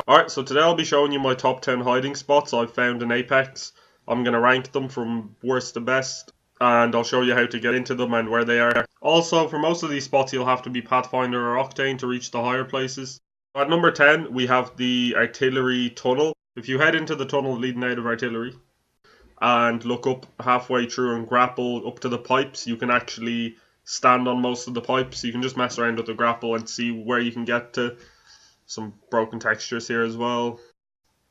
Alright, so today I'll be showing you my top 10 hiding spots I've found in Apex. I'm going to rank them from worst to best, and I'll show you how to get into them and where they are. Also, for most of these spots you'll have to be Pathfinder or Octane to reach the higher places. At number 10 we have the Artillery Tunnel. If you head into the tunnel leading out of Artillery and look up halfway through and grapple up to the pipes, you can actually stand on most of the pipes. You can just mess around with the grapple and see where you can get to. Some broken textures here as well.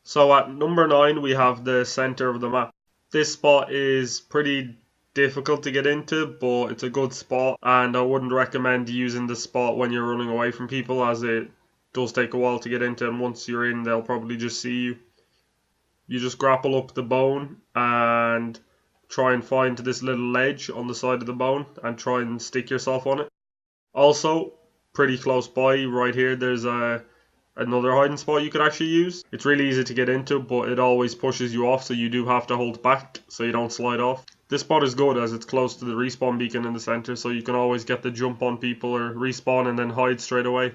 So at number 9 we have the center of the map. This spot is pretty difficult to get into, but it's a good spot, and I wouldn't recommend using this spot when you're running away from people, as it does take a while to get into, and once you're in they'll probably just see you. You just grapple up the bone and try and find this little ledge on the side of the bone and try and stick yourself on it. Also, pretty close by right here there's another hiding spot you could actually use. It's really easy to get into, but it always pushes you off, so you do have to hold back so you don't slide off. This spot is good as it's close to the respawn beacon in the center, so you can always get the jump on people or respawn and then hide straight away.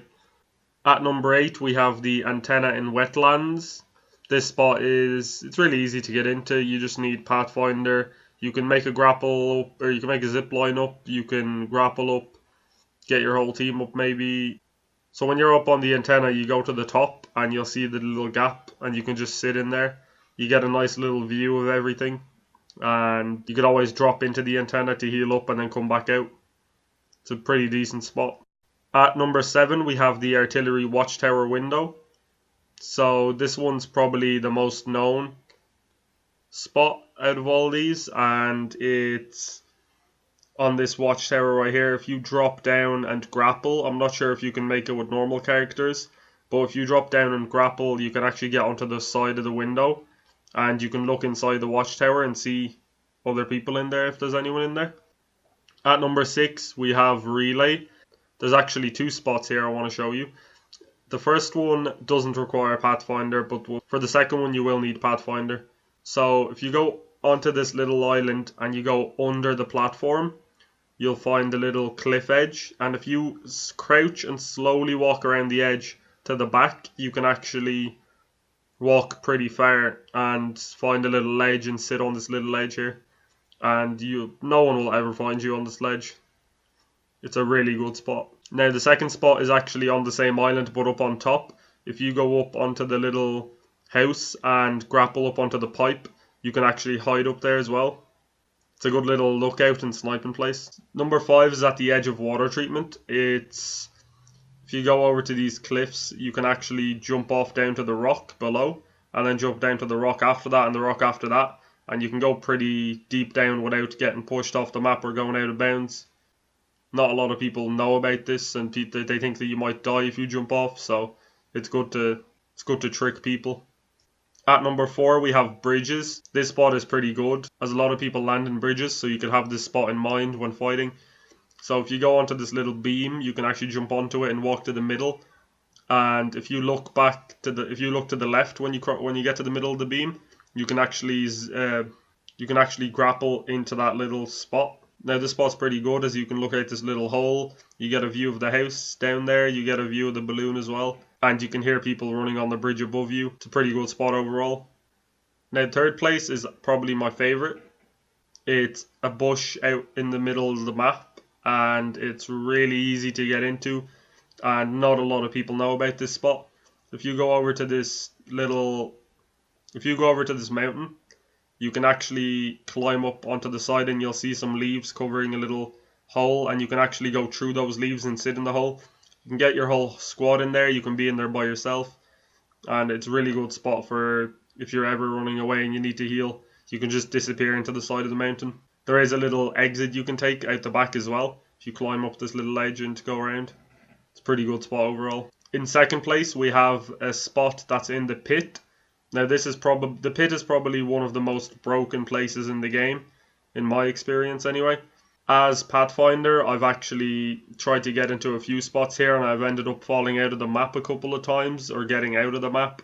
At number 8 we have the antenna in wetlands. This spot it's really easy to get into. You just need Pathfinder. You can make a grapple up, or you can make a zip line up, you can grapple up, get your whole team up maybe. So when you're up on the antenna, you go to the top and you'll see the little gap and you can just sit in there. You get a nice little view of everything, and you could always drop into the antenna to heal up and then come back out. It's a pretty decent spot. At number 7 we have the Artillery Watchtower window. So this one's probably the most known spot out of all these, and it's on this watchtower right here. If you drop down and grapple, I'm not sure if you can make it with normal characters, but if you drop down and grapple you can actually get onto the side of the window and you can look inside the watchtower and see other people in there if there's anyone in there. At number 6 we have Relay. There's actually two spots here I want to show you. The first one doesn't require Pathfinder, but for the second one you will need Pathfinder. So if you go onto this little island and you go under the platform, you'll find a little cliff edge, and if you crouch and slowly walk around the edge to the back, you can actually walk pretty far and find a little ledge and sit on this little ledge here, and no one will ever find you on this ledge. It's a really good spot. Now the second spot is actually on the same island but up on top. If you go up onto the little house and grapple up onto the pipe, you can actually hide up there as well. It's a good little lookout and sniping place. Number 5 is at the edge of water treatment. If you go over to these cliffs, you can actually jump off down to the rock below and then jump down to the rock after that and the rock after that, and you can go pretty deep down without getting pushed off the map or going out of bounds. Not a lot of people know about this, and they think that you might die if you jump off, so it's good to trick people. At number 4 we have bridges. This spot is pretty good as a lot of people land in bridges, so you can have this spot in mind when fighting. So if you go onto this little beam, you can actually jump onto it and walk to the middle. And if you look to the left when you get to the middle of the beam, you can actually grapple into that little spot. Now this spot's pretty good as you can look out this little hole. You get a view of the house down there, you get a view of the balloon as well, and you can hear people running on the bridge above you. It's a pretty good spot overall. Now third place is probably my favourite. It's a bush out in the middle of the map, and it's really easy to get into, and not a lot of people know about this spot. If you go over to this mountain, you can actually climb up onto the side and you'll see some leaves covering a little hole, and you can actually go through those leaves and sit in the hole. You can get your whole squad in there, you can be in there by yourself, and it's a really good spot for if you're ever running away and you need to heal. You can just disappear into the side of the mountain. There is a little exit you can take out the back as well if you climb up this little ledge and go around. It's a pretty good spot overall. In second place we have a spot that's in the pit. Now the pit is probably one of the most broken places in the game, in my experience anyway. As Pathfinder, I've actually tried to get into a few spots here and I've ended up falling out of the map a couple of times, or getting out of the map.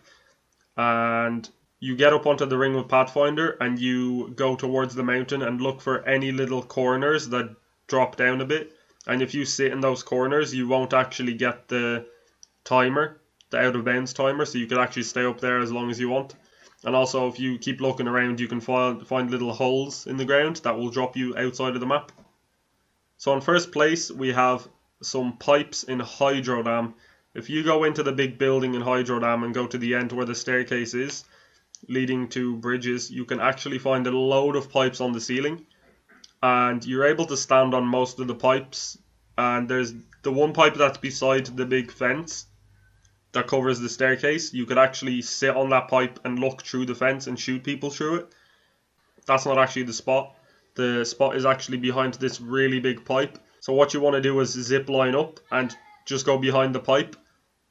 And you get up onto the ring with Pathfinder and you go towards the mountain and look for any little corners that drop down a bit. And if you sit in those corners, you won't actually get the timer the out of bounds timer, so you can actually stay up there as long as you want. And also, if you keep looking around, you can find little holes in the ground that will drop you outside of the map. So in first place, we have some pipes in Hydro Dam. If you go into the big building in Hydro Dam and go to the end where the staircase is, leading to bridges, you can actually find a load of pipes on the ceiling. And you're able to stand on most of the pipes. And there's the one pipe that's beside the big fence that covers the staircase. You could actually sit on that pipe and look through the fence and shoot people through it. That's not actually the spot. The spot is actually behind this really big pipe. So what you want to do is zip line up and just go behind the pipe,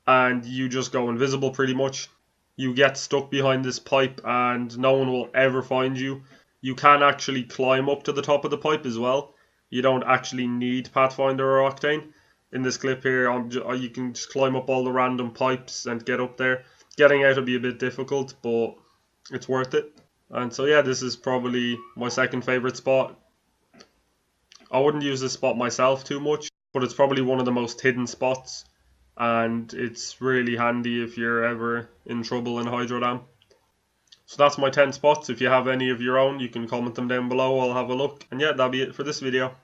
and you just go invisible pretty much. You get stuck behind this pipe and no one will ever find you. You can actually climb up to the top of the pipe as well. You don't actually need Pathfinder or Octane. In this clip here, you can just climb up all the random pipes and get up there. Getting out will be a bit difficult, but it's worth it. And so yeah, this is probably my second favourite spot. I wouldn't use this spot myself too much, but it's probably one of the most hidden spots, and it's really handy if you're ever in trouble in Hydro Dam. So that's my 10 spots. If you have any of your own, you can comment them down below. I'll have a look. And yeah, that'll be it for this video.